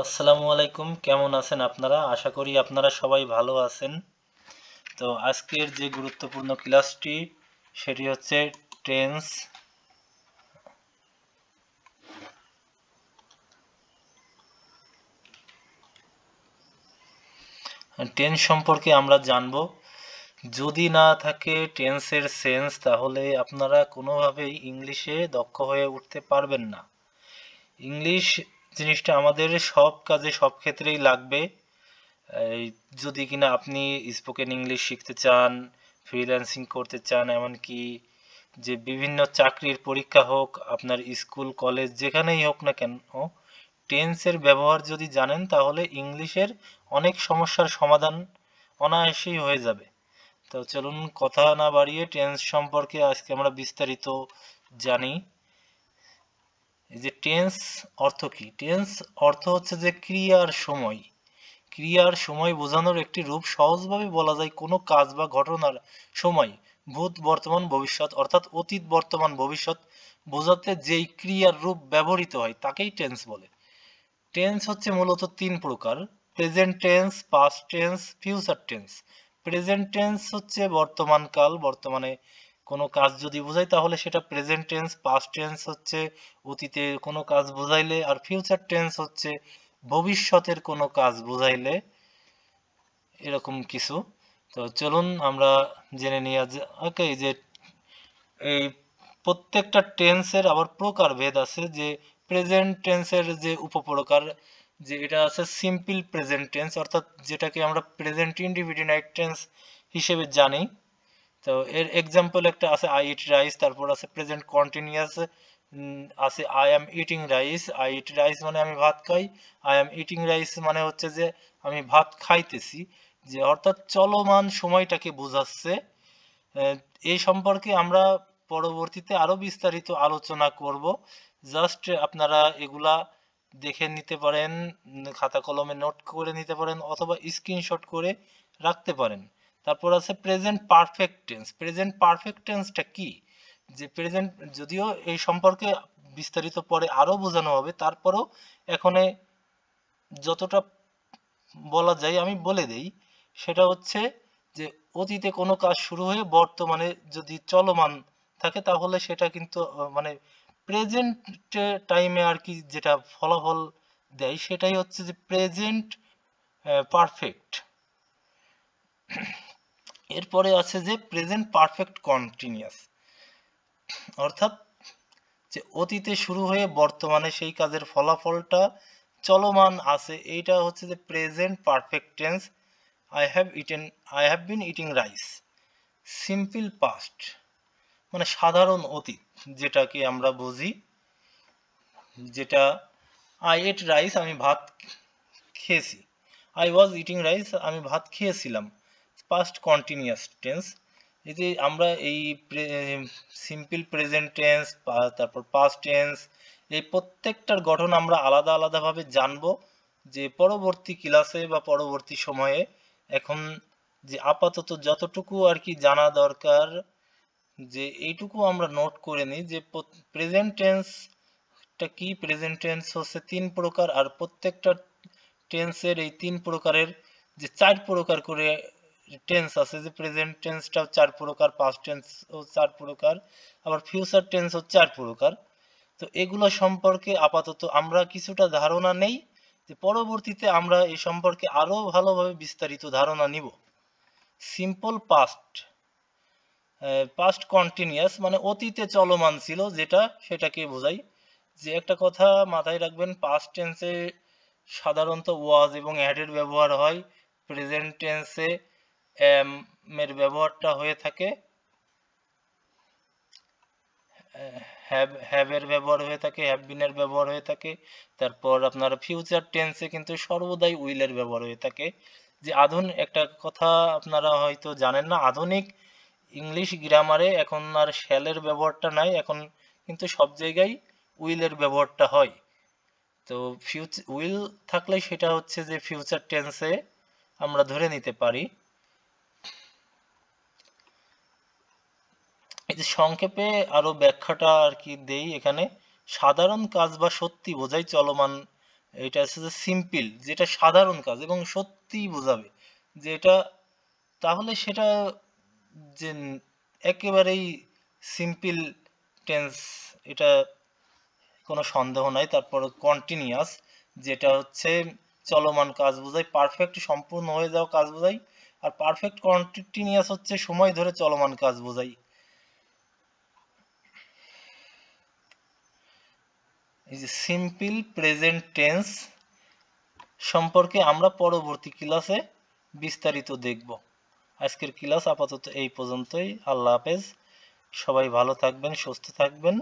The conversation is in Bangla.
আসসালামু আলাইকুম, কেমন আছেন আপনারা? আশা করি আপনারা সবাই ভালো আছেন। তো আজকের যে গুরুত্বপূর্ণ ক্লাসটি সেটি হচ্ছে টেন্স। টেন্স সম্পর্কে আমরা জানব। যদি না থাকে টেন্সের সেন্স, তাহলে আপনারা কোনোভাবেই ইংলিশে দক্ষ হয়ে উঠতে পারবেন না। ইংলিশ জিনিসটা আমাদের সব কাজে সব ক্ষেত্রেই লাগবে। এই যদি কিনা আপনি স্পোকেন ইংলিশ শিখতে চান, ফ্রিল্যান্সিং করতে চান, এমনকি যে বিভিন্ন চাকরির পরীক্ষা হোক, আপনার স্কুল কলেজ যেখানেই হোক না কেন, টেন্সের ব্যবহার যদি জানেন তাহলে ইংলিশের অনেক সমস্যার সমাধান অনায়াসেই হয়ে যাবে। তো চলুন কথা না বাড়িয়ে টেন্স সম্পর্কে আজকে আমরা বিস্তারিত জানি। এই যে টেন্স অর্থ কি? টেন্স অর্থ হচ্ছে যে ক্রিয়ার সময়। ক্রিয়ার সময় বোঝানোর একটি রূপ। সহজভাবে বলা যায় কোনো কাজ বা ঘটনার সময় ভূত, বর্তমান, ভবিষ্যৎ অর্থাৎ অতীত, বর্তমান, ভবিষ্যৎ বোঝাতে যেই ক্রিয়ার রূপ ব্যবহৃত হয় তাকেই টেন্স বলে। টেন্স হচ্ছে মূলত তিন প্রকার: present tense, past tense, future tense. Present tense হচ্ছে বর্তমান কাল, বর্তমানে কোনো কাজ যদি বোঝায় তাহলে সেটা প্রেজেন্ট টেন্স। পাস্ট টেন্স হচ্ছে অতীতে কোনো কাজ বোঝাইলে, আর ফিউচার টেন্স হচ্ছে ভবিষ্যতের কোনো কাজ বোঝাইলে, এরকম কিছু। তো চলুন আমরা জেনে নিই আজ। ওকে, যে এই প্রত্যেকটা টেন্সের আবার প্রকার ভেদ আছে। যে প্রেজেন্ট টেন্সের যে উপপ্রকার, যে এটা আছে সিম্পল প্রেজেন্ট টেন্স, অর্থাৎ যেটাকে আমরা প্রেজেন্ট ইনডিফিনিট টেন্স হিসেবে জানি। তো এর এক্সাম্পল একটা আছে আই ইট রাইস, তারপর আছে প্রেজেন্ট কন্টিনিউয়াস, আছে I am eating rice. I eat rice মানে আমি ভাত খাই, আই অ্যাম ইটিং রাইস মানে হচ্ছে যে আমি ভাত খাইতেছি, যে অর্থাৎ চলমান সময়টাকে বোঝাচ্ছে। আহ, এই সম্পর্কে আমরা পরবর্তীতে আরো বিস্তারিত আলোচনা করব। জাস্ট আপনারা এগুলা দেখে নিতে পারেন, খাতা কলমে নোট করে নিতে পারেন অথবা স্ক্রিনশট করে রাখতে পারেন। তারপর আছে present perfect tense. Present perfect টেন্সটা কি? যে প্রেজেন্ট, যদিও এই সম্পর্কে বিস্তারিত পরে আরো বোঝানো হবে, তারপরও এখানে যতটা বলা যায় আমি বলে দেই। সেটা হচ্ছে যে অতীতে কোনো কাজ শুরু হয়ে বর্তমানে যদি চলমান থাকে তাহলে সেটা কিন্তু মানে প্রেজেন্ট টাইমে আর কি যেটা ফলাফল দেয় সেটাই হচ্ছে যে প্রেজেন্ট পারফেক্ট। এরপরে আছে যে প্রেজেন্ট পারফেক্ট কন্টিনিউয়াস, অর্থাৎ যে অতীতে শুরু হয়ে বর্তমানে সেই কাজের ফলাফলটা চলমান আছে, এইটা হচ্ছে যে present perfect tense. I have eaten, I have been eating rice. Simple past মানে সাধারণ অতীত, যেটাকে আমরা বুঝি, যেটা আই এট রাইস আমি ভাত খেয়েছি, আই ওয়াজ ইটিং রাইস আমি ভাত খেয়েছিলাম। Past continuous tense. এই যে আমরা এই সিম্পল প্রেজেন্ট টেন্স, তারপর পাস্ট টেন্স, এই প্রত্যেকটার গঠন আমরা আলাদা আলাদাভাবে জানবো যে পরবর্তী ক্লাসে বা পরবর্তী সময়ে। এখন যে আপাতত যতটুকু আর কি জানা দরকার, যে এইটুকু আমরা নোট করে নিই যে প্রেজেন্ট টেন্সটা কি। প্রেজেন্ট টেন্স হচ্ছে তিন প্রকার, আর প্রত্যেকটা টেন্সের এই তিন প্রকারের যে চার প্রকার করে টেন্স আছে, যে প্রেজেন্ট টেন্সটাও চার প্রকার, পাস্ট টেন্সও চার প্রকার, আবার ফিউচার টেন্সও চার প্রকার। তো এগুলো সম্পর্কে আপাতত আমরা কিছুটা ধারণা নেই, যে পরবর্তীতে আমরা এই সম্পর্কে আরো ভালোভাবে বিস্তারিত ধারণা নিব। সিম্পল পাস্ট, পাস্ট কন্টিনিউয়াস মানে অতীতে চলমান ছিল যেটা, সেটাকে বোঝাই। যে একটা কথা মাথায় রাখবেন, পাস্ট টেন্সে সাধারণত ওয়াজ এবং হ্যাড এর ব্যবহার হয়। প্রেজেন্ট টেন্সে এম এর ব্যবহারটা হয়ে থাকে, হ্যাভ এর ব্যবহার হয়ে থাকে, হ্যাভ বিন এর ব্যবহার হয়ে থাকে। তারপর আপনার ফিউচার টেন্সে কিন্তু সর্বদাই উইল এর ব্যবহার হয়ে থাকে। যে আধুনিক একটা কথা আপনারা হয়তো জানেন না, আধুনিক ইংলিশ গ্রামারে এখন আর শ্যালের ব্যবহারটা নাই, এখন কিন্তু সব জায়গায় উইলের ব্যবহারটা হয়। তো উইল থাকলে সেটা হচ্ছে যে ফিউচার টেন্সে আমরা ধরে নিতে পারি। এই যে সংক্ষেপে আরো ব্যাখ্যাটা আর কি দেই এখানে। সাধারণ কাজ বা সত্যি বোঝায় চলমান এটা হচ্ছে যে সিম্পল, যেটা সাধারণ কাজ এবং সত্যিই বোঝাবে যে এটা, তাহলে সেটা যে একেবারেই সিম্পল টেন্স, এটা কোনো সন্দেহ নাই। তারপর কন্টিনিউয়াস, যেটা হচ্ছে চলমান কাজ বোঝায়, পারফেক্ট সম্পূর্ণ হয়ে যাওয়া কাজ বোঝায়, আর পারফেক্ট কন্টিনিউয়াস হচ্ছে সময় ধরে চলমান কাজ বোঝায়। এই যে সিম্পল প্রেজেন্ট টেন্স সম্পর্কে আমরা পরবর্তী ক্লাসে বিস্তারিত দেখব। আজকের ক্লাস আপাতত এই পর্যন্তই। আল্লাহ হাফেজ। সবাই ভালো থাকবেন, সুস্থ থাকবেন।